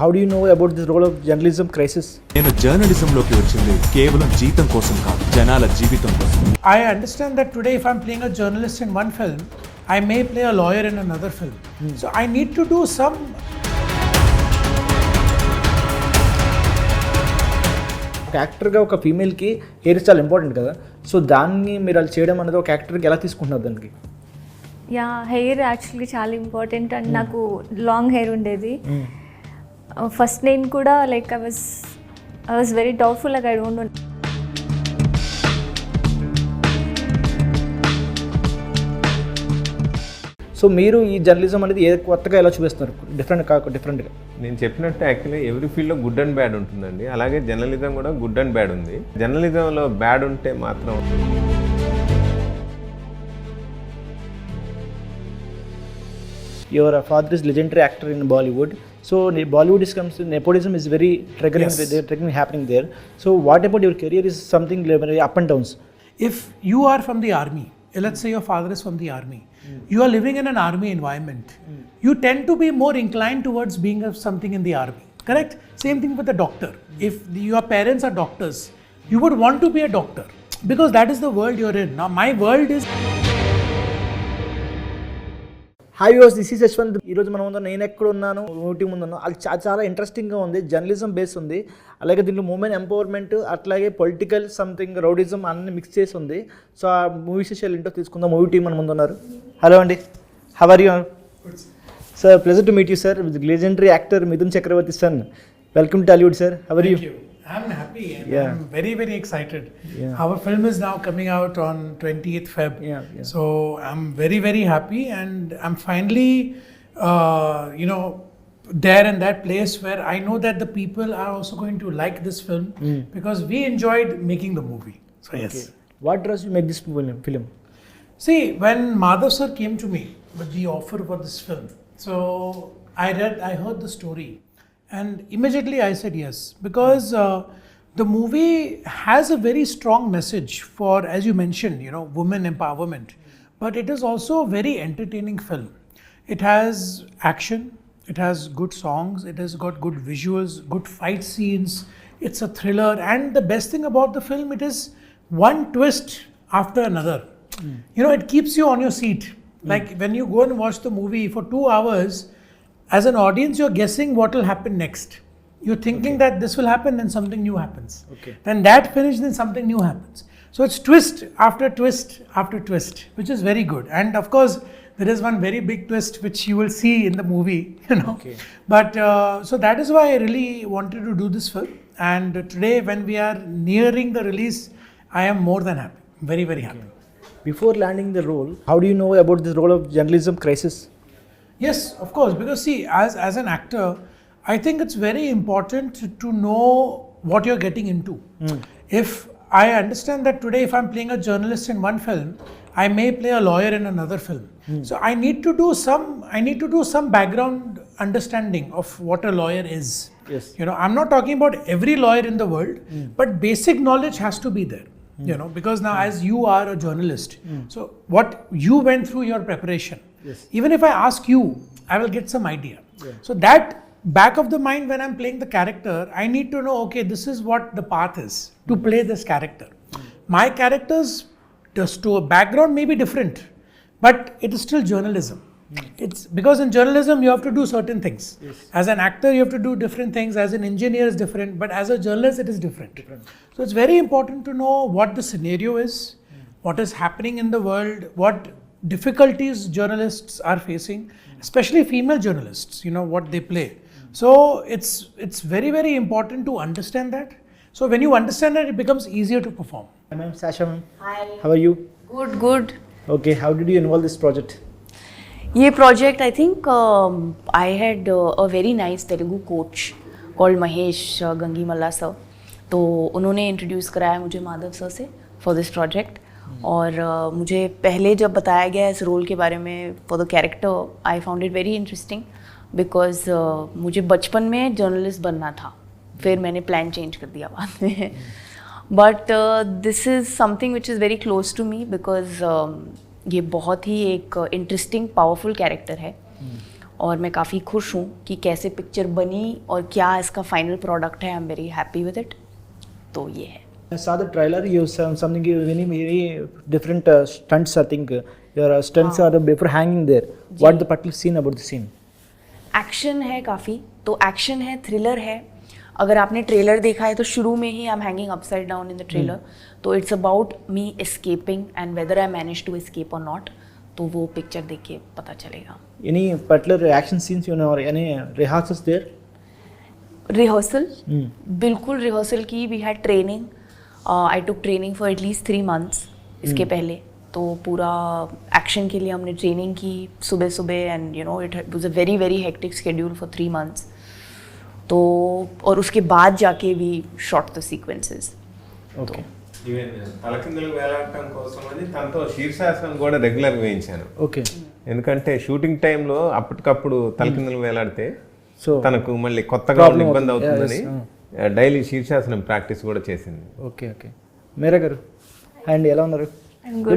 How do you know about this role of journalism crisis? నేను జర్నలిజంలోకి వచ్చింది కేవలం జీతం కోసం కాదు, జనాల జీవితం కోసం. I understand that today if I'm playing a journalist in one film, I may play a lawyer in another film. So I need to do some ఒక యాక్టర్గా ఒక ఫీమేల్కి హెయిర్ చాలా ఇంపార్టెంట్ కదా, సో దాన్ని మీరు అది చేయడం అనేది ఒక యాక్టర్కి ఎలా తీసుకుంటున్నారు దానికి? యా, హెయిర్ యాక్చువల్లీ చాలా ఇంపార్టెంట్ అండ్ నాకు లాంగ్ హెయిర్ ఉండేది. ఫస్ట్ నేను కూడా like I was very doubtful, like I don't no. So మీరు ఈ జర్నలిజం అనేది ఏ కొత్తగా ఎలా చూపిస్తున్నారు, డిఫరెంట్గా? నేను చెప్పినట్టు యాక్చువల్లీ ఎవ్రీ ఫీల్డ్లో గుడ్ అండ్ బ్యాడ్ ఉంటుందండి. అలాగే జర్నలిజం కూడా గుడ్ అండ్ బ్యాడ్ ఉంది. జర్నలిజంలో బ్యాడ్ ఉంటే మాత్రం Your father is legendary actor in Bollywood. So Bollywood is comes. Nepotism is very triggering. Yes. Triggering happening there. So what about your career is something very up and downs? if you are from the army, let's say your father is from the army, you are living in an army environment, you tend to be more inclined towards being something in the army, correct? Same thing with the doctor. If your parents are doctors, you would want to be a doctor because that is the world you're in. Now my world is hi viewers, this is Yashwant. ఈరోజు మనం ముందు నేను ఎక్కడ ఉన్నాను, movie ముందు ఉన్నాను. అది చాలా ఇంట్రెస్టింగ్గా ఉంది. జర్నలిజం బేస్ ఉంది, అలాగే దీంట్లో ఉమెన్ ఎంపవర్మెంట్, అట్లాగే పొలిటికల్ సంథింగ్ రౌడిజం అన్ని మిక్స్ చేసి ఉంది. సో ఆ మూవీ విశేషాలు ఏంటో తీసుకుందాం. మూవీ టీం మన ముందు ఉన్నారు. హలో అండి, how are you? Sir, pleasure to meet you sir. With legendary actor Mithun Chakraborty son. Welcome to Tollywood sir. How are you? I'm happy and I'm very, very excited. Our film is now coming out on 20th Feb. So I'm very, very happy and I'm finally, there in that place where I know that the people are also going to like this film because we enjoyed making the movie. So yes. What draws you make this film? See, when Madhav sir came to me with the offer for this film, so I heard the story. And immediately I said yes, because the movie has a very strong message for, as you mentioned, women empowerment. But it is also a very entertaining film. It has action, it has good songs, it has got good visuals, good fight scenes. It's a thriller, and the best thing about the film, it is one twist after another. It keeps you on your seat. Like when you go and watch the movie for 2 hours, as an audience, you're guessing what will happen next. You're thinking that this will happen, then something new happens. Then that finishes, then something new happens. So it's twist after twist after twist, which is very good. And of course, there is one very big twist which you will see in the movie, But so that is why I really wanted to do this film. And today, when we are nearing the release, I am more than happy. Very, very happy. Before landing the role, how do you know about this role of journalism crisis? Yes, of course, because see, as an actor, I think it's very important to know what you're getting into. If I understand that today if I'm playing a journalist in one film, I may play a lawyer in another film. So I need to do some background understanding of what a lawyer is. Yes. I'm not talking about every lawyer in the world, but basic knowledge has to be there. Because now as you are a journalist, so what you went through your preparation, even if I ask you, I will get some idea. So that back of the mind, when I'm playing the character, I need to know, okay, this is what the path is to play this character. My character's background may be different, but it is still journalism. It's because in journalism you have to do certain things. As an actor you have to do different things, as an engineer is different, but as a journalist it is different. So it's very important to know what the scenario is, what is happening in the world, what difficulties journalists are facing, especially female journalists, what they play. So it's very, very important to understand that. So when you understand that, it becomes easier to perform. Hi ma'am, Sasha ma'am. Hi. How are you? Good. Okay, how did you involve this project? ये project I think I had a very nice Telugu coach called Mahesh Gangimalla sir. तो उन्होंने introduce कराया मुझे Madhav sir से for this project. और मुझे पहले जब बताया गया इस रोल के बारे में for the character, I found it very interesting because मुझे बचपन में जर्नलिस्ट बनना था, फिर मैंने प्लान चेंज कर दिया बाद में. But this is something which is very close to me because ये बहुत ही एक इंटरेस्टिंग पावरफुल कैरेक्टर है. और मैं काफ़ी खुश हूँ कि कैसे पिक्चर बनी और क्या इसका फाइनल प्रोडक्ट है. I am very happy with it. तो ये है. I saw the trailer. You something very different stunts. I think your stunts are before hanging there. What the particular scene about the scene? Action है काफ़ी. तो action है, thriller है. अगर आपने ट्रेलर देखा है तो शुरू में ही I am hanging upside down in the trailer. तो it's about me escaping and whether I manage to escape और नॉट. तो वो पिक्चर देख के पता चलेगा. Any particular action scenes you know or any rehearsals there? Rehearsal बिल्कुल rehearsal की. We had training. I took training for at least 3 months इसके पहले. तो पूरा एक्शन के लिए हमने ट्रेनिंग की सुबह सुबह. And you know it was a very very hectic schedule for 3 months. तो और उसके बाद जाके we shot the sequences. Okay. Even తలకిందులు వేలాడటం కోసం అని తనతో శీర్షాసనం కూడా రెగ్యులర్ వేయించాను. Okay. ఎందుకంటే షూటింగ్ టైంలో అప్పటికప్పుడు తలకిందులు వేలాడితే So తనకు మళ్ళీ కొత్తగా ఉన్న ఇబ్బంది అవుతుందని డైలీ శీర్షాసనం ప్రాక్టీస్ కూడా చేసింది. Okay okay. మీరా గారు అండ్ ఎలా ఉన్నారు?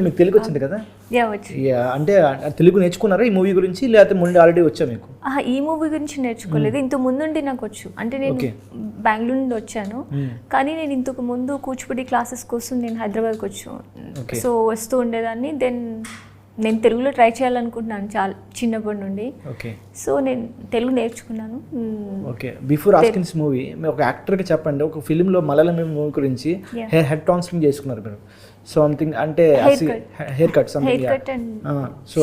మీకు తెలుగు వచ్చింది కదా? యా వచ్చి. అంటే తెలుగు నేర్చుకున్నారా ఈ మూవీ గురించి, లేకపోతే ముందు ఆల్రెడీ వచ్చా మీకు? ఈ మూవీ గురించి నేర్చుకోలేదు. ఇంతకు ముందు నుండి నాకు వచ్చు. అంటే నేను బెంగళూరు నుండి వచ్చాను, కానీ నేను ఇంతకు ముందు కూచిపూడి క్లాసెస్ కోసం నేను హైదరాబాద్కి వచ్చాను. సో వస్తూ ఉండేదాన్ని. దెన్ నేను తెలుగులో ట్రై చేయాలనుకుంటున్నాను చాలా చిన్నప్పటి నుండి. ఓకే. సో నేను తెలుగు నేర్చుకున్నాను. Okay. Before asking this movie, మీరు ఒక యాక్టర్గా చెప్పండి, ఒక ఫిలింలో మలయాళం మూవీ గురించి హెడ్ ట్రాన్స్ఫరింగ్ చేసుకున్నారు మీరు. సంథింగ్ అంటే hair cut something. So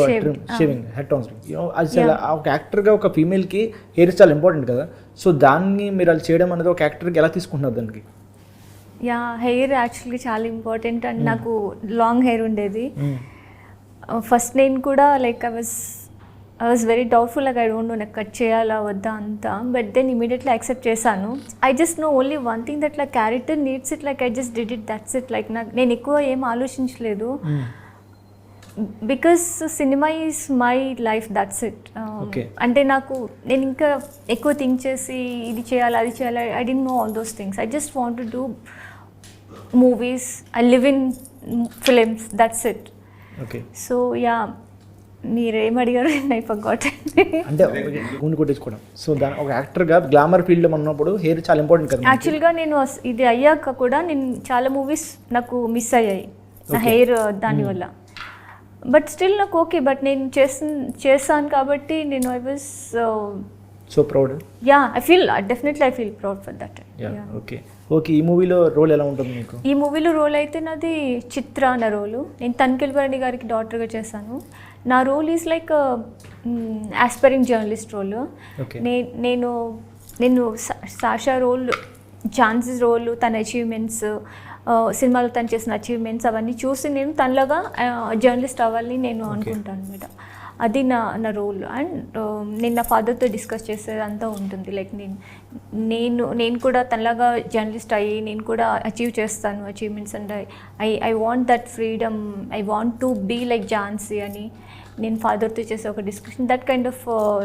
shaving, head transferring. అసలు ఒక యాక్టర్గా ఒక ఫీమేల్కి హెయిర్ చాలా ఇంపార్టెంట్ కదా. సో దాన్ని మీరు అది చేయడం అనేది ఒక యాక్టర్కి ఎలా తీసుకుంటున్నారు దానికి? యా, హెయిర్ యాక్చువల్లీ చాలా ఇంపార్టెంట్. అండ్ నాకు లాంగ్ హెయిర్ ఉండేది. ఫస్ట్ నేను కూడా like I was very doubtful. Like I don't know నాకు కట్ చేయాలా వద్దా అంతా. బట్ దెన్ ఇమీడియట్లీ యాక్సెప్ట్ చేశాను. I just know only one thing that like character needs it. Like I just did it, that's it. Like నేను ఎక్కువ ఏం ఆలోచించలేదు. Because cinema is my life, that's it. అంటే నేను ఇంకా ఎక్కువ థింక్ చేసి ఇది చేయాలి అది చేయాలి, I don't no all those things. I just want to do movies. I live in films, that's it. Okay. So yeah, మీరేం అడిగారు ఐ ఫర్గాట్. అంటే గుండు కొట్టించుకోవడం. సో దాని ఒక యాక్టర్గా గ్లామర్ ఫీల్డ్లో ఉన్నప్పుడు హెయిర్ చాలా ఇంపార్టెంట్ కదా. యాక్చువల్గా నేను ఇది అయ్యాక కూడా నేను చాలా మూవీస్ నాకు మిస్ అయ్యాయి నా హెయిర్ దానివల్ల. బట్ స్టిల్ నాకు ఓకే. బట్ నేను చేస్తాను కాబట్టి నేను I was so proud. Yeah, I feel proud for that. Okay okay. ఈ మూవీలో రోల్ ఎలా ఉంటుంది మీకు? ఈ మూవీలో రోల్ అయితే నాది చిత్ర అన్న రోలు. నేను తనికెళ్ళి గారికి డాటర్గా చేశాను. నా role is like aspiring journalist role. నేను సాషా రోల్, ఝాన్సీ రోల్, తన అచీవ్మెంట్స్, సినిమాలో తను చేసిన అచీవ్మెంట్స్ అవన్నీ చూసి నేను తనలాగా జర్నలిస్ట్ అవ్వాలని నేను అనుకుంటాను అనమాట. అది నా రోల్. అండ్ నేను నా ఫాదర్తో డిస్కస్ చేసేదంతా ఉంటుంది. లైక్ నేను కూడా తనలాగా జర్నలిస్ట్ అయ్యి నేను కూడా అచీవ్ చేస్తాను achievements. And I want that freedom. I want to be like Jhansi అని నేను ఫాదర్తో చేసే ఒక discussion. That kind of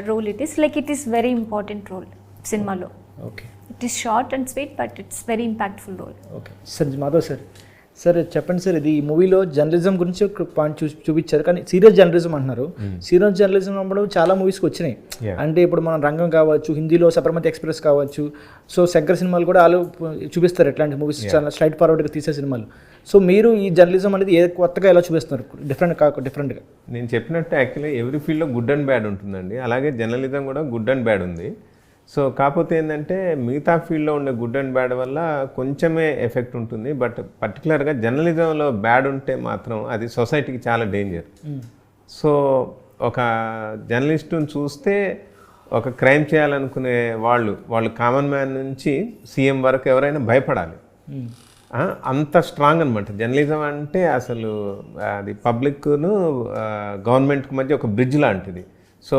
role it is. Like it is very important role సినిమాలో. Okay. It is short and sweet but it's very impactful role. Okay sir. Madhav sir చెప్పండి సార్, ఇది ఈ మూవీలో జర్నలిజం గురించి ఒక పాయింట్ చూపించారు, కానీ సీరియస్ జర్నలిజం అంటున్నారు. సీరియస్ జర్నలిజం అప్పుడు చాలా మూవీస్కి వచ్చినాయి. అంటే ఇప్పుడు మన రంగం కావచ్చు, హిందీలో సబర్మతి ఎక్స్ప్రెస్ కావచ్చు. సో శంకర్ సినిమాలు కూడా వాళ్ళు చూపిస్తారు ఎట్లాంటి మూవీస్, చాలా స్ట్రైట్ ఫార్వర్డ్గా తీసే సినిమాలు. సో మీరు ఈ జర్నలిజం అనేది కొత్తగా ఎలా చూపిస్తున్నారు, డిఫరెంట్గా? నేను చెప్పినట్టు యాక్చువల్లీ ఎవ్రీ ఫీల్డ్లో గుడ్ అండ్ బ్యాడ్ ఉంటుందండి. అలాగే జర్నలిజం కూడా గుడ్ అండ్ బ్యాడ్ ఉంది. సో కాకపోతే ఏంటంటే మిగతా ఫీల్డ్లో ఉండే గుడ్ అండ్ బ్యాడ్ వల్ల కొంచెమే ఎఫెక్ట్ ఉంటుంది. బట్ పర్టికులర్గా జర్నలిజంలో బ్యాడ్ ఉంటే మాత్రం అది సొసైటీకి చాలా డేంజర్. సో ఒక జర్నలిస్టుని చూస్తే ఒక క్రైమ్ చేయాలనుకునే వాళ్ళు కామన్ మ్యాన్ నుంచి సీఎం వరకు ఎవరైనా భయపడాలి. అంత స్ట్రాంగ్ అనమాట జర్నలిజం అంటే. అసలు అది పబ్లిక్ను గవర్నమెంట్కి మధ్య ఒక బ్రిడ్జ్ లాంటిది. సో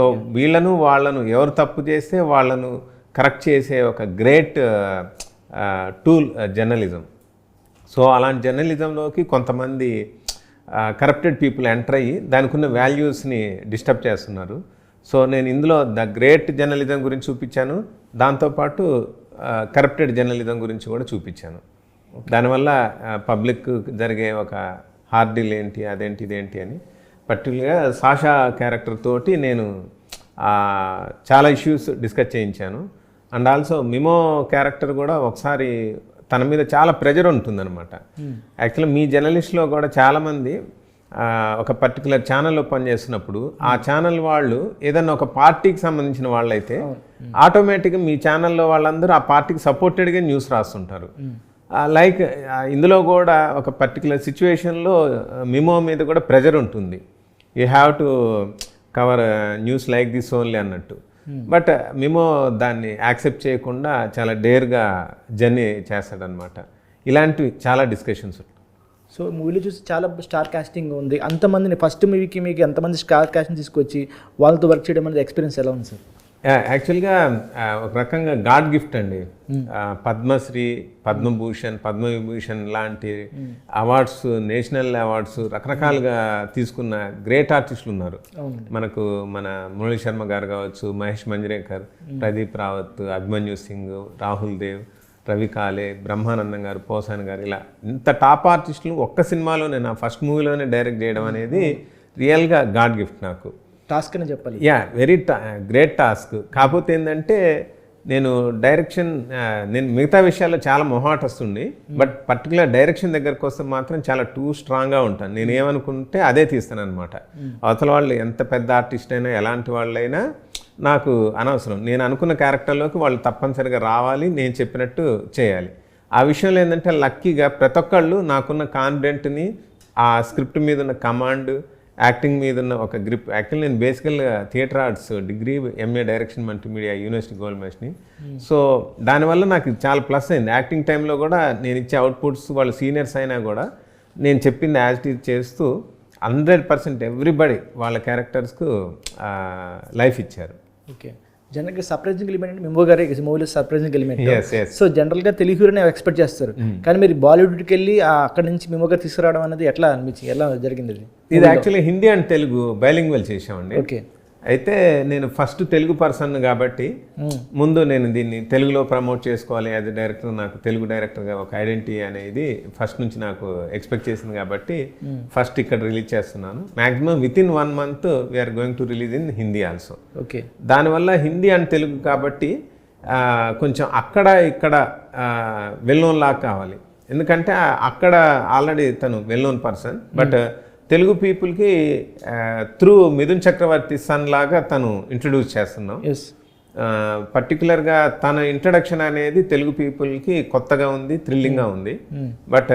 వాళ్ళను ఎవరు తప్పు చేస్తే వాళ్ళను కరెక్ట్ చేసే ఒక గ్రేట్ టూల్ జర్నలిజం. సో అలాంటి జర్నలిజంలోకి కొంతమంది కరప్టెడ్ పీపుల్ ఎంటర్ అయ్యి దానికి ఉన్న వాల్యూస్ని డిస్టర్బ్ చేస్తున్నారు. సో నేను ఇందులో ద గ్రేట్ జర్నలిజం గురించి చూపించాను, దాంతోపాటు కరప్టెడ్ జర్నలిజం గురించి కూడా చూపించాను. దానివల్ల పబ్లిక్ జరిగే ఒక హార్డీల్ ఏంటి, అదేంటి ఇదేంటి అని. పర్టికులర్గా సాషా క్యారెక్టర్ తోటి నేను చాలా ఇష్యూస్ డిస్కస్ చేయించాను. అండ్ ఆల్సో మిమో క్యారెక్టర్ కూడా ఒకసారి తన మీద చాలా ప్రెజర్ ఉంటుందన్నమాట. యాక్చువల్లీ మీ జర్నలిస్ట్లో కూడా చాలామంది ఒక పర్టికులర్ ఛానల్లో పనిచేస్తున్నప్పుడు ఆ ఛానల్ వాళ్ళు ఏదన్నా ఒక పార్టీకి సంబంధించిన వాళ్ళైతే ఆటోమేటిక్గా మీ ఛానల్లో వాళ్ళందరూ ఆ పార్టీకి సపోర్టెడ్గా న్యూస్ రాస్తుంటారు. లైక్ ఇందులో కూడా ఒక పర్టికులర్ సిచ్యువేషన్లో మిమో మీద కూడా ప్రెజర్ ఉంటుంది. You have to cover news like this only అన్నట్టు. బట్ మిమో దాన్ని యాక్సెప్ట్ చేయకుండా చాలా డేర్గా జర్నీ చేస్తాడనమాట. ఇలాంటివి చాలా డిస్కషన్స్ ఉంటాయి. సో మూవీలో చూసి చాలా స్టార్ కాస్టింగ్ ఉంది. అంతమందిని ఫస్ట్ మూవీకి మీకు ఎంతమంది స్టార్ కాస్టింగ్ తీసుకొచ్చి వాళ్ళతో వర్క్ చేయడం అనేది ఎక్స్పీరియన్స్ ఎలా ఉంది సార్? యాక్చువల్గా ఒక రకంగా గాడ్ గిఫ్ట్ అండి. పద్మశ్రీ, పద్మభూషణ్, పద్మవిభూషణ్ లాంటి అవార్డ్స్, నేషనల్ అవార్డ్స్ రకరకాలుగా తీసుకున్న గ్రేట్ ఆర్టిస్టులు ఉన్నారు మనకు. మన మురళీ శర్మ గారు కావచ్చు, మహేష్ మంజ్రేకర్, ప్రదీప్ రావత్, అభిమన్యు సింగ్, రాహుల్ దేవ్, రవి కాలే, బ్రహ్మానందం గారు, పోసాన్ గారు, ఇలా ఇంత టాప్ ఆర్టిస్టులు ఒక్క సినిమాలోనే నా ఫస్ట్ మూవీలోనే డైరెక్ట్ చేయడం అనేది రియల్గా గాడ్ గిఫ్ట్ నాకు. టాస్క్ అని చెప్పాలి. Very great task. కాకపోతే ఏంటంటే నేను డైరెక్షన్, నేను మిగతా విషయాల్లో చాలా మొహాటొస్తుంది, బట్ పర్టికులర్ డైరెక్షన్ దగ్గరకు వస్తే మాత్రం చాలా స్ట్రాంగ్గా ఉంటాను. నేను ఏమనుకుంటే అదే తీస్తాను అనమాట. అవతల వాళ్ళు ఎంత పెద్ద ఆర్టిస్ట్ అయినా, ఎలాంటి వాళ్ళైనా నాకు అనవసరం. నేను అనుకున్న క్యారెక్టర్లోకి వాళ్ళు తప్పనిసరిగా రావాలి, నేను చెప్పినట్టు చేయాలి. ఆ విషయంలో ఏంటంటే లక్కీగా ప్రతి ఒక్కళ్ళు నాకున్న కాన్ఫిడెంట్ని, ఆ స్క్రిప్ట్ మీద ఉన్న కమాండ్, యాక్టింగ్ మీద ఉన్న ఒక గ్రిప్. యాక్చువల్లీ నేను బేసికల్గా theatre arts degree, MA direction multimedia university gold మెడ్స్ని. సో దానివల్ల నాకు చాలా ప్లస్ అయింది. యాక్టింగ్ టైంలో కూడా నేను ఇచ్చే అవుట్పుట్స్ వాళ్ళు సీనియర్స్ అయినా కూడా నేను చెప్పింది యాజ్ ఇట్ ఈజ్ చేస్తూ 100% ఎవ్రీబడి వాళ్ళ క్యారెక్టర్స్కు లైఫ్ ఇచ్చారు. ఓకే. జనరల్గా సర్ప్రైజింగ్ ఎలిమెంట్ అంటే మిమో గారే మూవీలో సర్ప్రైజింగ్ ఎలిమెంట్. Yes. సో జనరల్గా తెలుగు హీరోని ఎక్స్పెక్ట్ చేస్తారు, కానీ మీరు బాలీవుడ్కి వెళ్ళి అక్కడ నుంచి మిమో గారు తీసుకురావడం అనేది ఎట్లా అనిపించింది, ఎలా జరిగింది అది? ఇది actually Hindi and Telugu bilingual చేసామండి. ఓకే. అయితే నేను ఫస్ట్ తెలుగు పర్సన్ కాబట్టి ముందు నేను దీన్ని తెలుగులో ప్రమోట్ చేసుకోవాలి యాజ్ ఎ డైరెక్టర్. నాకు తెలుగు డైరెక్టర్గా ఒక ఐడెంటిటీ అనేది ఫస్ట్ నుంచి నాకు ఎక్స్పెక్ట్ చేసింది కాబట్టి ఫస్ట్ ఇక్కడ రిలీజ్ చేస్తున్నాను. Maximum within 1 month we are going to release in Hindi also. Okay. దానివల్ల హిందీ అండ్ తెలుగు కాబట్టి కొంచెం అక్కడ ఇక్కడ వెల్ నోన్ లాగా కావాలి. ఎందుకంటే అక్కడ ఆల్రెడీ తను well known person, but Telugu పీపుల్కి త్రూ మిథున్ చక్రవర్తి సన్ లాగా తను ఇంట్రడ్యూస్ చేస్తున్నాం. పర్టికులర్గా తన ఇంట్రడక్షన్ అనేది తెలుగు పీపుల్కి కొత్తగా ఉంది, థ్రిల్లింగ్గా ఉంది. బట్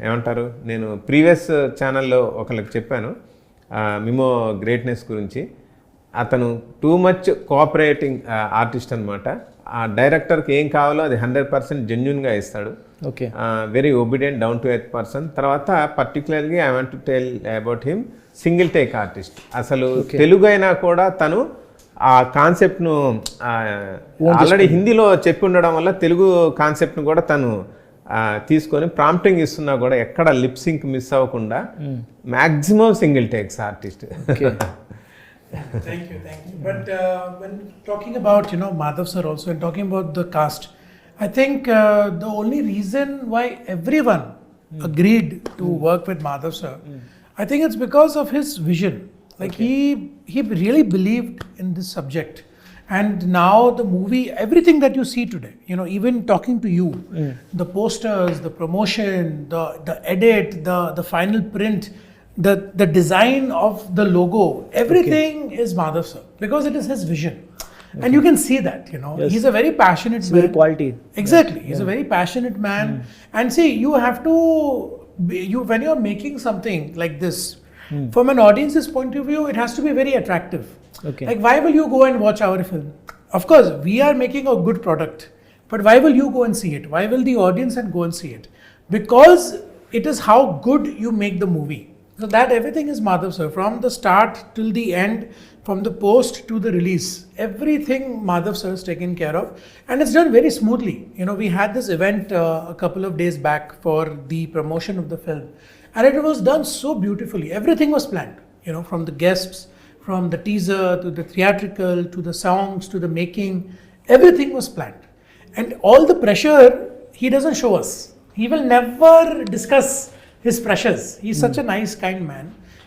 ఏమంటారు, నేను ప్రీవియస్ ఛానల్లో ఒకళ్ళకి చెప్పాను మిమో గ్రేట్నెస్ గురించి. అతను టూ మచ్ కోఆపరేటింగ్ ఆర్టిస్ట్ అనమాట. ఆ డైరెక్టర్కి ఏం కావాలో అది 100% జెన్యున్గా ఇస్తాడు. Okay. Very obedient, down to earth person. తర్వాత particularly I want to tell about him, single take artist. అసలు తెలుగు అయినా కూడా తను ఆ కాన్సెప్ట్ను ఆల్రెడీ హిందీలో చెప్పి ఉండడం వల్ల తెలుగు కాన్సెప్ట్ను కూడా తను తీసుకొని ప్రాంప్టింగ్ ఇస్తున్నా కూడా ఎక్కడ లిప్ సింక్ మిస్ అవ్వకుండా maximum single takes artist. Thank you. But when talking about Madhav sir also, and talking about the cast, I think the only reason why everyone agreed to work with Madhav sir, I think it's because of his vision. Like he really believed in this subject, and now the movie, everything that you see today, even talking to you, the posters, the promotion, the edit, the final print, the design of the logo, everything is Madhav sir, because it is his vision. And you can see that, Yes. he's a very passionate man. Very quality. Exactly. He's a very passionate man. And see, you have to, when you're making something like this, from an audience's point of view, it has to be very attractive. Okay. Like, why will you go and watch our film? Of course, we are making a good product, but why will you go and see it? Why will the audience and go and see it? Because it is how good you make the movie. So that everything is Madhav sir, from the start till the end, from the post to the release, everything Madhav sir has taken care of, and it's done very smoothly. We had this event a couple of days back for the promotion of the film, and it was done so beautifully. Everything was planned, from the guests, from the teaser to the theatrical to the songs to the making, everything was planned. And all the pressure he doesn't show us. He will never discuss his pressures. He's such a nice, kind man.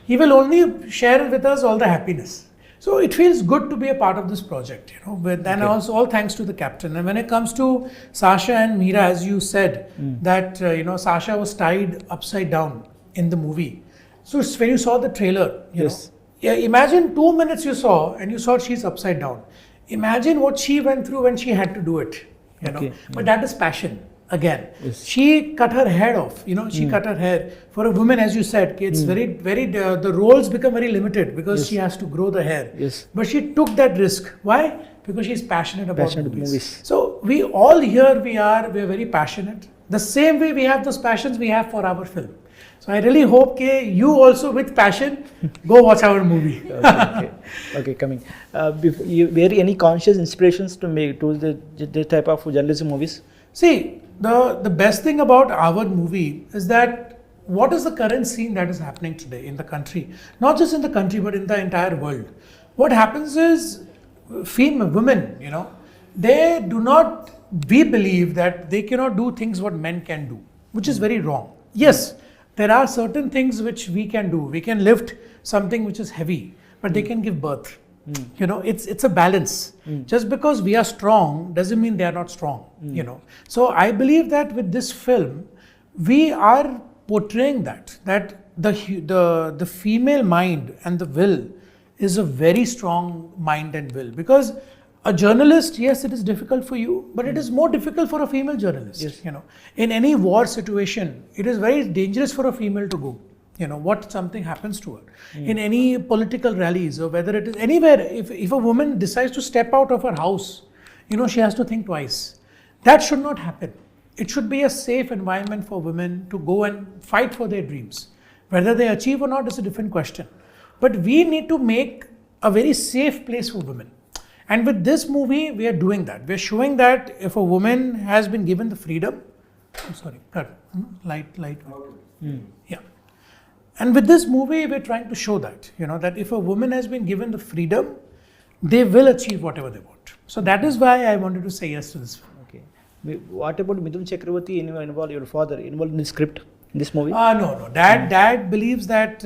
He will only share with us all the happiness. So it feels good to be a part of this project, you know, and also all thanks to the captain. And when it comes to Sasha and Meera, as you said, that, you know, Sasha was tied upside down in the movie. So when you saw the trailer, you know, yeah, imagine 2 minutes you saw and you saw she's upside down. Imagine what she went through when she had to do it, you know. But that is passion. Again, she cut her hair off, you know, she cut her hair. For a woman, as you said, it's very, the roles become very limited because she has to grow the hair. But she took that risk. Why? Because she's passionate about movies. So we all here, we are very passionate. The same way we have those passions we have for our film. So I really hope you also with passion, go watch our movie. Okay, coming. Were any conscious inspirations to make to the type of journalism movies? See, the best thing about our movie is that what is the current scene that is happening today in the country? Not just in the country, but in the entire world. What happens is, women, you know, we believe that they cannot do things what men can do, which is very wrong. Yes, there are certain things which we can do. We can lift something which is heavy, but they can give birth. You know, it's a balance. Just because we are strong doesn't mean they are not strong, you know. So I believe that with this film, we are portraying that the female mind and the will is a very strong mind and will. Because a journalist, yes, it is difficult for you, but it is more difficult for a female journalist, you know. In any war situation, it is very dangerous for a female to go. You know, what something happens to her. In any political rallies or whether it is anywhere, if a woman decides to step out of her house, you know, she has to think twice. That should not happen. It should be a safe environment for women to go and fight for their dreams. Whether they achieve or not is a different question. But we need to make a very safe place for women. And with this movie, we are doing that. We are showing that if a woman has been given the freedom, light. Yeah. And with this movie, we're trying to show that, you know, that if a woman has been given the freedom, they will achieve whatever they want. So that is why I wanted to say yes to this film. Okay. What about Mimoh Chakraborty involved, your father, involved in the script in this movie? No. Dad believes that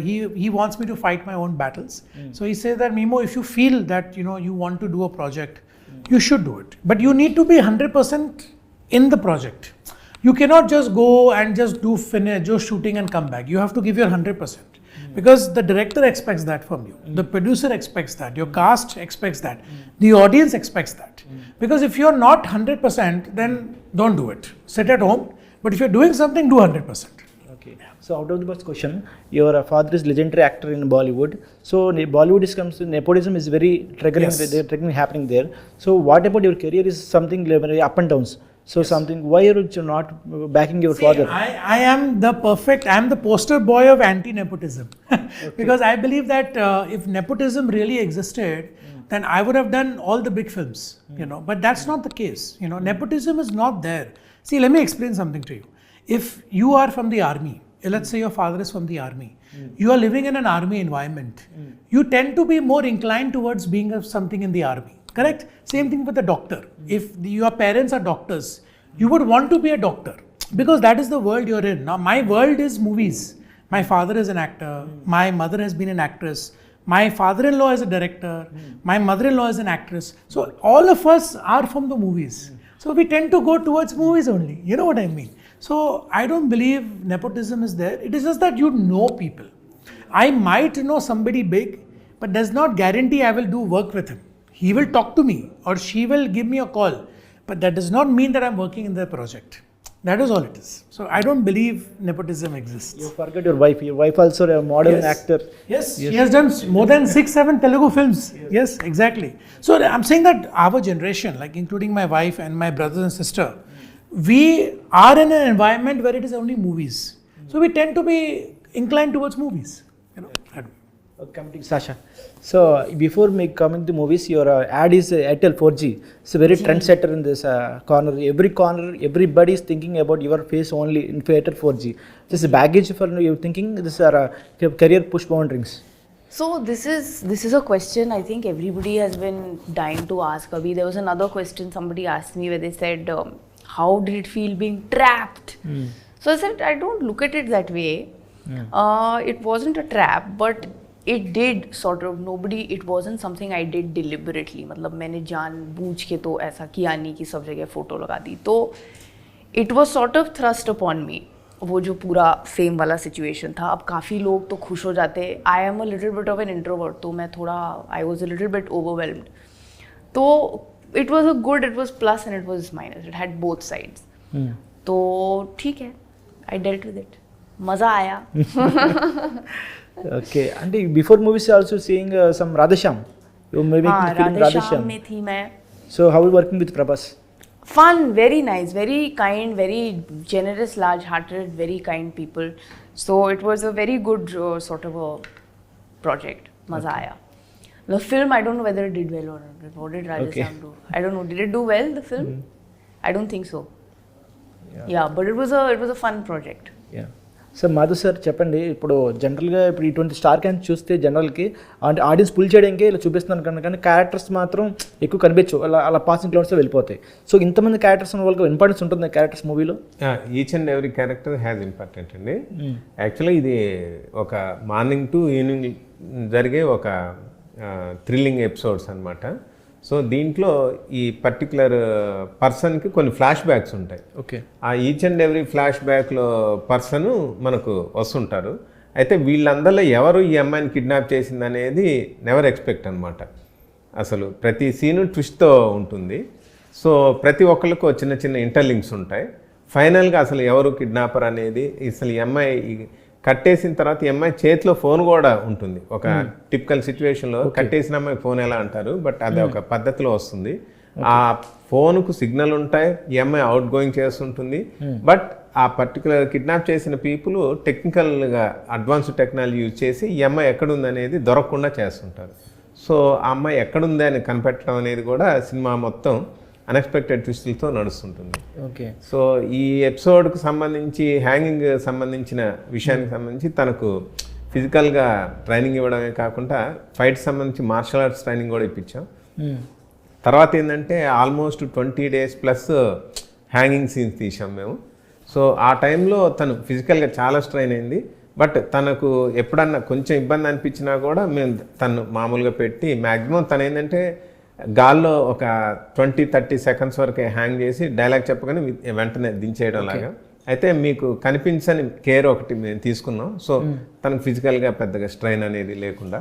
he wants me to fight my own battles. So he says that, Mimoh, if you feel that, you know, you want to do a project, you should do it. But you need to be 100% in the project. You cannot just go and just shooting and come back. You have to give your 100%. Because the director expects that from you. The producer expects that. Your cast expects that. The audience expects that. Because if you're not 100%, then don't do it. Sit at home. But if you're doing something, do 100%. Okay. So out of the box question, your father is legendary actor in Bollywood. So Bollywood comes to nepotism is very triggering happening there. So what about your career is something very up and downs. So something, why are you not backing your father? I am the poster boy of anti-nepotism. Because I believe that if nepotism really existed, then I would have done all the big films, you know, but that's not the case. You know, nepotism is not there. See, let me explain something to you. If you are from the army, let's say your father is from the army, you are living in an army environment, you tend to be more inclined towards being something in the army. Correct? Same thing with a doctor. If your parents are doctors, you would want to be a doctor because that is the world you're in. Now, my world is movies. My father is an actor. My mother has been an actress. My father-in-law is a director. My mother-in-law is an actress. So, all of us are from the movies. So, we tend to go towards movies only. You know what I mean? So, I don't believe nepotism is there. It is just that you know people. I might know somebody big, but does not guarantee I will do work with him. He will talk to me or she will give me a call, but that does not mean that I'm working in the project. That is all it is. So I don't believe nepotism exists. You forget your wife. Your wife also a modern actor. Yes, she has done more than 6-7 Telugu films. Yes, exactly. So I'm saying that our generation, like including my wife and my brothers and sister, we are in an environment where it is only movies. So we tend to be inclined towards movies. You know. Coming to Sasha. So before coming to movies, your ad is Airtel 4G. It's a very trendsetter in this corner. Everybody is thinking about your face only in Airtel 4G. This is baggage for you thinking. This are career push boundaries. So this is a question I think everybody has been dying to ask. Abhi, there was another question somebody asked me where they said, how did it feel being trapped? So I said, I don't look at it that way. It wasn't a trap, but it did sort of it wasn't something I did deliberately. मतलब मैंने जानबूझ के तो ऐसा किया नहीं कि सब जगह फोटो लगा दी. तो it was sort of thrust upon me. वो जो पूरा फेम वाला सिचुएशन था. अब काफ़ी लोग तो खुश हो जाते. I am a little bit of an introvert, तो मैं थोड़ा I was a little bit overwhelmed. तो it was a good, it was plus and it was minus, it had both sides. तो ठीक है, आई डेल्ट विद इट. मज़ा आया. Okay, అంటే before movies also seeing some Radhe Shyam, you may making film Radhe Shyam में थी मैं. So how you working with Prabhas? Fun, very nice, very kind, very generous, large-hearted, very kind people. So it was a very good sort of a project. Maza aaya. The film, I don't know whether it did well or not. What did Rajasthan do? I don't know. Did it do well, the film? I don't think so. Yeah, but it was a fun project. Yeah. Sir Madhav sir చెప్పండి, ఇప్పుడు జనరల్గా ఇప్పుడు ఇటువంటి star cans చూస్తే జనరల్కి అంటే audience pull చేయడానికి ఇలా చూపిస్తున్నాను కన్నా, కానీ క్యారెక్టర్స్ మాత్రం ఎక్కువ కనిపించవు, అలా పాసింగ్ క్లౌడ్స్తో వెళ్ళిపోతాయి. సో ఇంతమంది క్యారెక్టర్స్ ఉన్న వాళ్ళకి ఇంపార్టెన్స్ ఉంటుంది క్యారెక్టర్స్ మూవీలో? Each and every character has important అండి. యాక్చువల్గా ఇది ఒక మార్నింగ్ టు ఈవినింగ్ జరిగే ఒక థ్రిల్లింగ్ ఎపిసోడ్స్ అనమాట. సో దీంట్లో ఈ పర్టికులర్ పర్సన్కి కొన్ని ఫ్లాష్ బ్యాక్స్ ఉంటాయి. ఓకే, ఆ ఈచ్ అండ్ ఎవ్రీ ఫ్లాష్ బ్యాక్లో పర్సను మనకు వస్తుంటారు. అయితే వీళ్ళందరిలో ఎవరు ఈ అమ్మాయిని కిడ్నాప్ చేసింది అనేది నెవర్ ఎక్స్పెక్ట్ అనమాట. అసలు ప్రతి సీను ట్విస్ట్తో ఉంటుంది. సో ప్రతి ఒక్కరికి చిన్న చిన్న ఇంటర్లింక్స్ ఉంటాయి. ఫైనల్గా అసలు ఎవరు కిడ్నాపర్ అనేది, అసలు ఈ అమ్మాయి కట్టేసిన తర్వాత ఈ అమ్మాయి చేతిలో ఫోన్ కూడా ఉంటుంది. ఒక టిపికల్ సిచ్యువేషన్లో కట్టేసిన అమ్మాయి ఫోన్ ఎలా అంటారు, బట్ అది ఒక పద్ధతిలో వస్తుంది. ఆ ఫోన్కు సిగ్నల్ ఉంటాయి, ఈ అమ్మాయి అవుట్ గోయింగ్ చేస్తుంటుంది. బట్ ఆ పర్టికులర్ కిడ్నాప్ చేసిన పీపుల్ టెక్నికల్గా అడ్వాన్స్డ్ టెక్నాలజీ యూజ్ చేసి ఈ అమ్మాయి ఎక్కడుంది అనేది దొరకకుండా చేస్తుంటారు. సో ఆ అమ్మాయి ఎక్కడుంది అని కనిపెట్టడం అనేది కూడా సినిమా మొత్తం అన్ఎక్స్పెక్టెడ్ ట్విస్టులతో నడుస్తుంటుంది. ఓకే, సో ఈ ఎపిసోడ్కి సంబంధించి హ్యాంగింగ్ సంబంధించిన విషయానికి సంబంధించి తనకు ఫిజికల్గా ట్రైనింగ్ ఇవ్వడమే కాకుండా ఫైట్ సంబంధించి మార్షల్ ఆర్ట్స్ ట్రైనింగ్ కూడా ఇప్పించాం. తర్వాత ఏంటంటే almost 20 days plus hanging scenes తీసాం మేము. సో ఆ టైంలో తను ఫిజికల్గా చాలా స్ట్రైన్ అయింది. బట్ తనకు ఎప్పుడన్నా కొంచెం ఇబ్బంది అనిపించినా కూడా మేము తను మామూలుగా పెట్టి మ్యాక్సిమం తను ఏంటంటే గాల్లో ఒక 20-30 seconds వరకే హ్యాంగ్ చేసి డైలాగ్ చెప్పగానే వెంటనే దించేయడం లాగా. అయితే మీకు కనిపించని కేర్ ఒకటి మేము తీసుకున్నాం. సో తనకు ఫిజికల్గా పెద్దగా స్ట్రైన్ అనేది లేకుండా.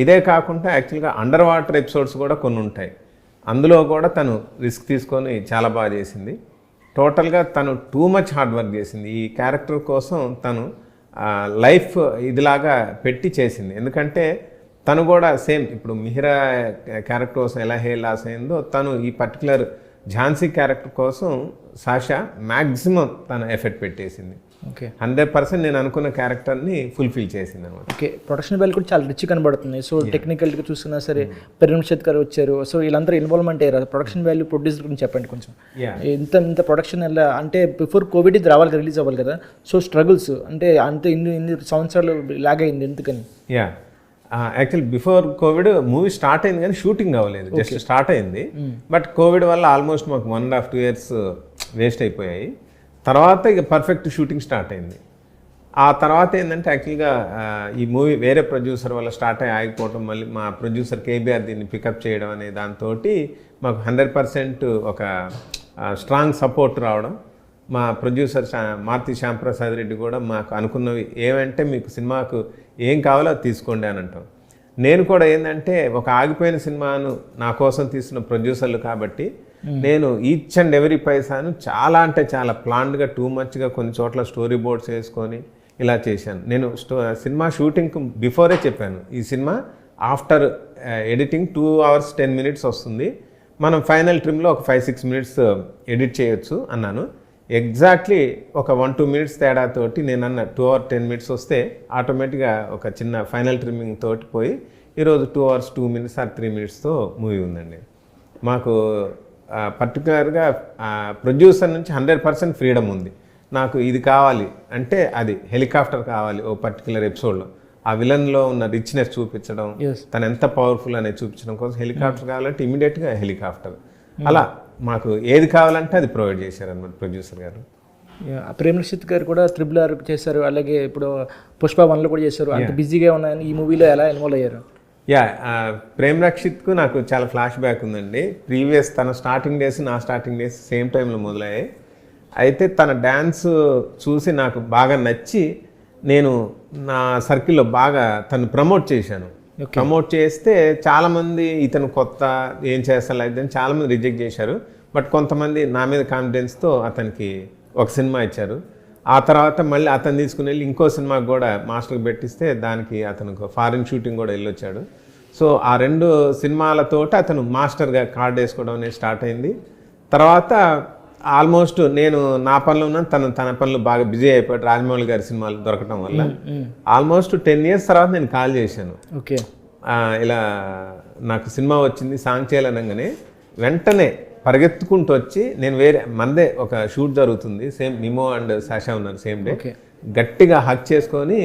ఇదే కాకుండా యాక్చువల్గా అండర్ వాటర్ ఎపిసోడ్స్ కూడా కొన్ని ఉంటాయి. అందులో కూడా తను రిస్క్ తీసుకొని చాలా బాగా చేసింది. టోటల్గా తను టూ మచ్ హార్డ్ వర్క్ చేసింది. ఈ క్యారెక్టర్ కోసం తను లైఫ్ ఇదిలాగా పెట్టి చేసింది. ఎందుకంటే తను కూడా సేమ్ ఇప్పుడు మిహిరా క్యారెక్టర్ కోసం ఎలా హెయిర్ లాస్ అయిందో తను ఈ పర్టికులర్ ఝాన్సీ క్యారెక్టర్ కోసం సాషా మ్యాక్సిమం తన ఎఫర్ట్ పెట్టేసింది. ఓకే, 100% నేను అనుకున్న క్యారెక్టర్ని ఫుల్ఫిల్ చేసింది అనమాట. ఓకే, ప్రొడక్షన్ వాల్యూ కూడా చాలా రిచ్ కనబడుతుంది. సో టెక్నికల్గా చూసుకున్నా సరే పరిణమ్ శెట్కర్ వచ్చారు. సో వీళ్ళందరూ ఇన్వాల్వ్మెంట్ అయ్యారు. ప్రొడక్షన్ వాల్యూ ప్రొడ్యూసర్ గురించి చెప్పండి కొంచెం. ఇంత ప్రొడక్షన్ ఎలా అంటే బిఫోర్ కోవిడ్ ఇది రావాలి, రిలీజ్ అవ్వాలి కదా. సో స్ట్రగుల్స్ అంటే ఇన్ని సంవత్సరాలు లాగైంది ఎందుకని? Actual before Covid movie start అయింది కానీ షూటింగ్ అవ్వలేదు, జస్ట్ స్టార్ట్ అయింది. బట్ కోవిడ్ వల్ల ఆల్మోస్ట్ మాకు 1.5-2 years వేస్ట్ అయిపోయాయి. తర్వాత ఇక పర్ఫెక్ట్ షూటింగ్ స్టార్ట్ అయింది. ఆ తర్వాత ఏంటంటే యాక్చువల్గా ఈ మూవీ వేరే ప్రొడ్యూసర్ వల్ల స్టార్ట్ అయ్యి ఆగిపోవటం, మళ్ళీ మా ప్రొడ్యూసర్ కేబీఆర్ దీన్ని పికప్ చేయడం అనే దాంతో మాకు 100% ఒక స్ట్రాంగ్ సపోర్ట్ రావడం. మా ప్రొడ్యూసర్ మారుతి శ్యాంప్రసాద్ రెడ్డి కూడా మాకు అనుకున్నవి ఏమంటే మీకు సినిమాకు ఏం కావాలో అది తీసుకోండి అని అంటాం. నేను కూడా ఏంటంటే ఒక ఆగిపోయిన సినిమాను నా కోసం తీసిన ప్రొడ్యూసర్లు కాబట్టి నేను ఈచ్ అండ్ ఎవ్రీ పైసాను చాలా అంటే చాలా ప్లాన్డ్గా టూ మచ్గా కొన్ని చోట్ల స్టోరీ బోర్డ్స్ వేసుకొని ఇలా చేశాను. నేను సినిమా షూటింగ్కి బిఫోరే చెప్పాను, ఈ cinema after editing 2 hours 10 minutes వస్తుంది, మనం ఫైనల్ ట్రిమ్లో ఒక 5-6 minutes ఎడిట్ చేయొచ్చు అన్నాను. ఎగ్జాక్ట్లీ ఒక 1-2 minutes తేడాతోటి నేను అన్న 2 hours 10 minutes వస్తే ఆటోమేటిక్గా ఒక చిన్న ఫైనల్ ట్రిమ్మింగ్ తోటి పోయి ఈరోజు 2 hours 2 minutes or 3 minutesతో మూవీ ఉందండి. మాకు పర్టికులర్గా ప్రొడ్యూసర్ నుంచి 100% ఫ్రీడమ్ ఉంది. నాకు ఇది కావాలి అంటే అది హెలికాప్టర్ కావాలి ఓ పర్టికులర్ ఎపిసోడ్లో, ఆ విలన్లో ఉన్న రిచ్నెస్ చూపించడం, తను ఎంత పవర్ఫుల్ అనేది చూపించడం కోసం హెలికాప్టర్ కావాలంటే ఇమీడియట్గా హెలికాప్టర్. అలా మాకు ఏది కావాలంటే అది ప్రొవైడ్ చేశారన్నమాట ప్రొడ్యూసర్ గారు. ప్రేమ్ రక్షిత్ గారు కూడా RRR చేశారు, అలాగే ఇప్పుడు పుష్ప 1లో కూడా చేశారు. అంత బిజీగా ఉన్నాయని ఈ మూవీలో ఎలా ఇన్వాల్వ్ అయ్యారు? ప్రేమ్ రక్షిత్కు నాకు చాలా ఫ్లాష్ బ్యాక్ ఉందండి. ప్రీవియస్ తన స్టార్టింగ్ డేస్ నా స్టార్టింగ్ డేస్ సేమ్ టైంలో మొదలయ్యాయి. అయితే తన డ్యాన్స్ చూసి నాకు బాగా నచ్చి నేను నా సర్కిల్లో బాగా తను ప్రమోట్ చేశాను. ప్రమోట్ చేస్తే చాలామంది ఇతను కొత్త ఏం చేస్తాను అయితే చాలామంది రిజెక్ట్ చేశారు. బట్ కొంతమంది నా మీద కాన్ఫిడెన్స్తో అతనికి ఒక సినిమా ఇచ్చారు. ఆ తర్వాత మళ్ళీ అతను తీసుకుని వెళ్ళి ఇంకో సినిమాకి కూడా మాస్టర్కి పెట్టిస్తే దానికి అతను ఫారిన్ షూటింగ్ కూడా వెళ్ళొచ్చాడు. సో ఆ 2 సినిమాలతోటి అతను మాస్టర్గా కార్డ్ వేసుకోవడం అనేది స్టార్ట్ అయింది. తర్వాత ఆల్మోస్ట్ నేను నా పనిలో ఉన్నాను, తన పనులు బాగా బిజీ అయిపోయాడు రాజమౌళి గారి సినిమాలు దొరకటం వల్ల. ఆల్మోస్ట్ 10 years తర్వాత నేను కాల్ చేశాను. ఓకే, ఇలా నాకు సినిమా వచ్చింది సాంగ్ చేయాలనగానే వెంటనే పరిగెత్తుకుంటూ వచ్చి నేను మందే ఒక షూట్ జరుగుతుంది, సేమ్ నిమో అండ్ సాషా ఉన్నారు సేమ్ డే, గట్టిగా హక్ చేసుకొని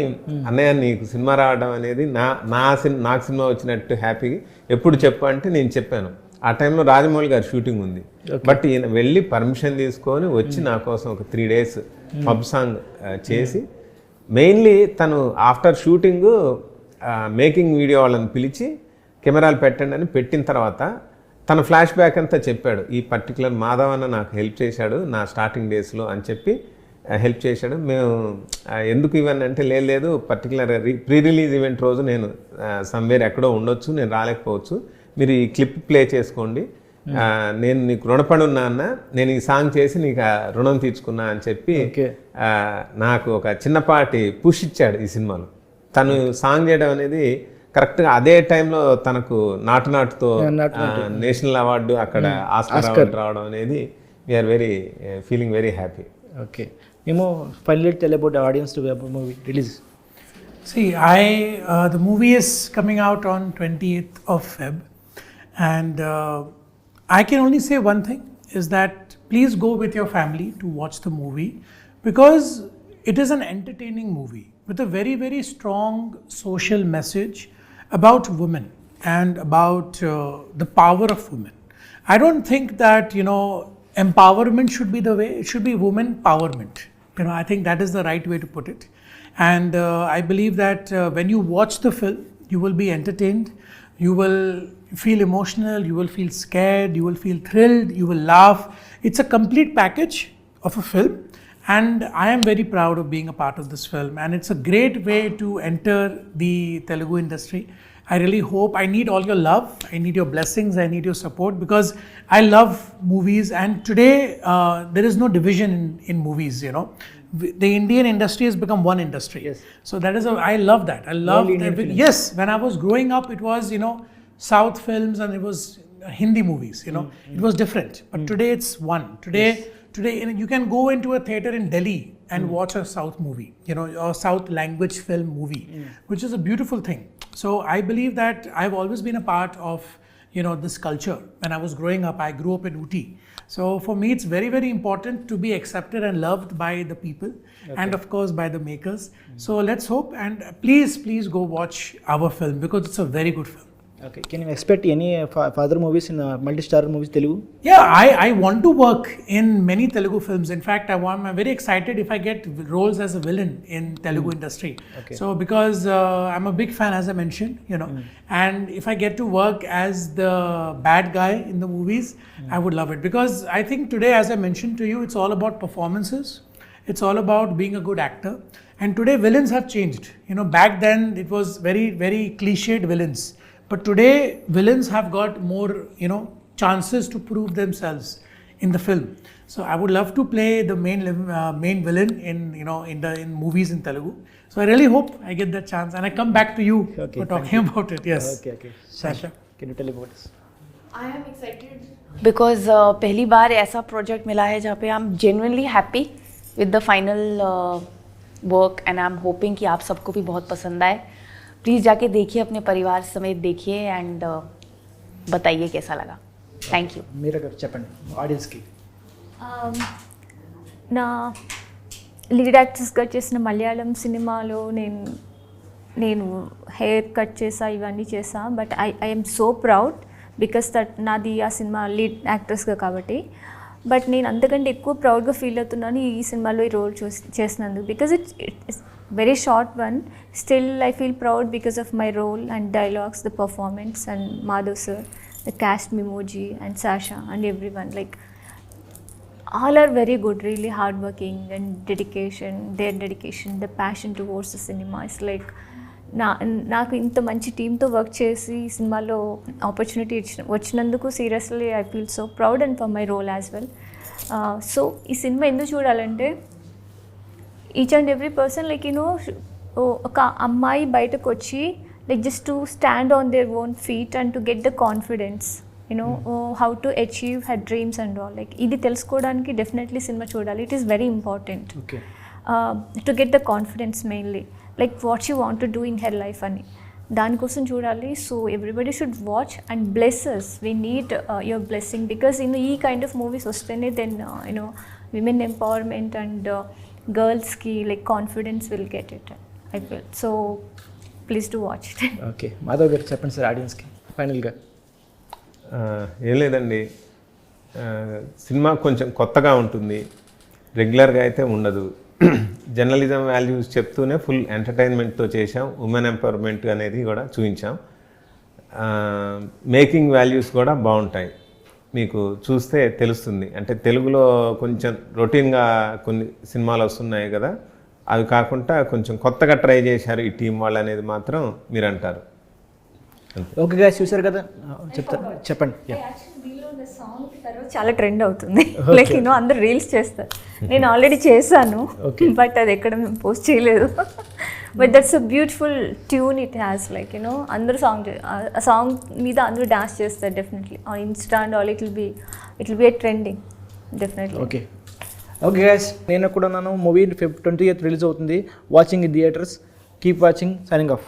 అన్నయ్య నీకు సినిమా రావడం అనేది నాకు సినిమా వచ్చినట్టు హ్యాపీ ఎప్పుడు చెప్పు అంటే నేను చెప్పాను. ఆ టైంలో రాజమౌళి గారి షూటింగ్ ఉంది. బట్ ఈయన వెళ్ళి పర్మిషన్ తీసుకొని వచ్చి నా కోసం ఒక 3 days పబ్ సాంగ్ చేసి, మెయిన్లీ తను ఆఫ్టర్ షూటింగ్ మేకింగ్ వీడియో వాళ్ళని పిలిచి కెమెరాలు పెట్టండి అని పెట్టిన తర్వాత తన ఫ్లాష్ బ్యాక్ అంతా చెప్పాడు. ఈ పర్టికులర్ మాధవ్ అన్న నాకు హెల్ప్ చేశాడు నా స్టార్టింగ్ డేస్లో అని చెప్పి హెల్ప్ చేశాడు. మేము ఎందుకు ఇవన్నీ అంటే లేదు పర్టికులర్ ప్రీ రిలీజ్ ఈవెంట్ రోజు నేను సమ్వేర్ ఎక్కడో ఉండొచ్చు, నేను రాలేకపోవచ్చు, మీరు ఈ క్లిప్ ప్లే చేసుకోండి, నేను నీకు రుణపడి ఉన్నా అన్న, నేను ఈ సాంగ్ చేసి నీకు రుణం తీర్చుకున్నా అని చెప్పి నాకు ఒక చిన్నపాటి పుష్ ఇచ్చాడు ఈ సినిమాలో. తను సాంగ్ చేయడం అనేది కరెక్ట్గా అదే టైంలో తనకు నాటుతో నేషనల్ అవార్డు అక్కడ ఆస్కార్ అవార్డు రావడం అనేది we're feeling very happy. Okay, మేము finally tell about audience to movie release. See, the movie is coming out on 28th of Feb, and I can only say one thing is that please go with your family to watch the movie, because it is an entertaining movie with a very, very strong social message about women and about the power of women. I don't think that, empowerment should be the way, it should be women empowerment. I think that is the right way to put it. And I believe that when you watch the film, you will be entertained, you will feel emotional, you will feel scared, you will feel thrilled, you will laugh. It's a complete package of a film, and I am very proud of being a part of this film, and it's a great way to enter the Telugu industry. I really hope, I need all your love, I need your blessings, I need your support, because I love movies, and today there is no division in movies, The Indian industry has become one industry. Yes. So that is I love that. I love that. Yes, when I was growing up, it was South films and it was Hindi movies. It was different. But today it's one. Today you can go into a theater in Delhi and watch a South movie, or South language film movie, which is a beautiful thing. So I believe that I've always been a part of this culture. When I was growing up, I grew up in Uti. So for me, it's very, very important to be accepted and loved by the people, and of course by the makers. So let's hope, and please go watch our film, because it's a very good film. Okay, can you expect any further movies in multi-star movies Telugu? Yeah, I want to work in many Telugu films. In fact, I'm very excited if I get roles as a villain in Telugu industry. Okay. So because I'm a big fan, as I mentioned, and if I get to work as the bad guy in the movies, I would love it. Because I think today, as I mentioned to you, it's all about performances. It's all about being a good actor. And today villains have changed. Back then it was very, very cliched villains. But today, villains have got more, chances to prove themselves in the film. So I would love to play the main villain in movies in Telugu. So I really hope I get that chance, and I come back to you for talking about it. Yes. Okay. Sasha, can you tell about this? I am excited because पहली बार ऐसा project मिला है जहाँ पे I'm genuinely happy with the final work, and I'm hoping कि आप सबको भी बहुत पसंद आए. प्लीज़ जाके देखिए, अपने परिवार समेत देखिए, एंड बताइए कैसा लगा. Thank you. మీరు చెప్పండి ఆడియన్స్కి. నా లీడ్ యాక్ట్రెస్గా చేసిన మలయాళం సినిమాలో నేను హెయిర్ కట్ చేసా, ఇవన్నీ చేసా. But I'm so proud because that నాది ఆ సినిమా లీడ్ యాక్ట్రెస్గా కాబట్టి. బట్ నేను అంతకంటే ఎక్కువ ప్రౌడ్గా ఫీల్ అవుతున్నాను ఈ సినిమాలో ఈ రోల్ చేసినందుకు, because it's very short one. Still I feel proud because of my role and dialogues, the performance and Madhav sir, the cast, Mimoji and Sasha and everyone. Like all are very good, really hardworking and their dedication, the passion towards the cinema is like నాకు ఇంత మంచి టీంతో work చేసి ఈ సినిమాలో opportunity వచ్చినందుకు seriously I feel so proud and for my role as well. So ఈ cinema ఎందుకు చూడాలంటే each and every person like ఒక అమ్మాయి బయటకు వచ్చి like just to stand on their own feet and to get the confidence, how to achieve her dreams and all. Like ఇది తెలుసుకోవడానికి definitely cinema చూడాలి. It is very important to get the confidence mainly, like what you want to do in her life అని దానికోసం చూడాలి. So everybody should watch and blesses. We need your blessing because ఈ kind of movies వస్తేనే then women empowerment and గర్ల్స్కి like confidence will get it I feel. So please to watch it. Okay, Madhav garu చెప్పండి sir ఆడియన్స్కి ఫైనల్గా. ఏం లేదండి, cinema కొంచెం కొత్తగా ఉంటుంది, రెగ్యులర్గా అయితే ఉండదు. జర్నలిజం వాల్యూస్ చెప్తూనే ఫుల్ ఎంటర్టైన్మెంట్తో చేసాం. ఉమెన్ ఎంపవర్మెంట్ అనేది కూడా చూపించాం. మేకింగ్ వాల్యూస్ కూడా బాగుంటాయి, మీకు చూస్తే తెలుస్తుంది. అంటే తెలుగులో కొంచెం రొటీన్గా కొన్ని సినిమాలు వస్తున్నాయి కదా, అవి కాకుండా కొంచెం కొత్తగా ట్రై చేశారు ఈ టీం వాళ్ళు అనేది మాత్రం మీరు అంటారు. ఓకే గాయ్స్, చూసారు కదా, చెప్తారు, చెప్పండి. చాలా ట్రెండ్ అవుతుంది, లైక్ అందరు రీల్స్ చేస్తారు. నేను ఆల్రెడీ చేశాను, బట్ అది ఎక్కడ మేము పోస్ట్ చేయలేదు. But that's a beautiful tune it has, like అందరూ ఆ సాంగ్ మీద అందరూ డాన్స్ చేస్తారు definitely on Insta and all. It will be a trending definitely. Okay guys, నేను కూడా ఉన్నాను. మూవీ 20th రిలీజ్ అవుతుంది. Watching in theatres. Keep watching. Signing off.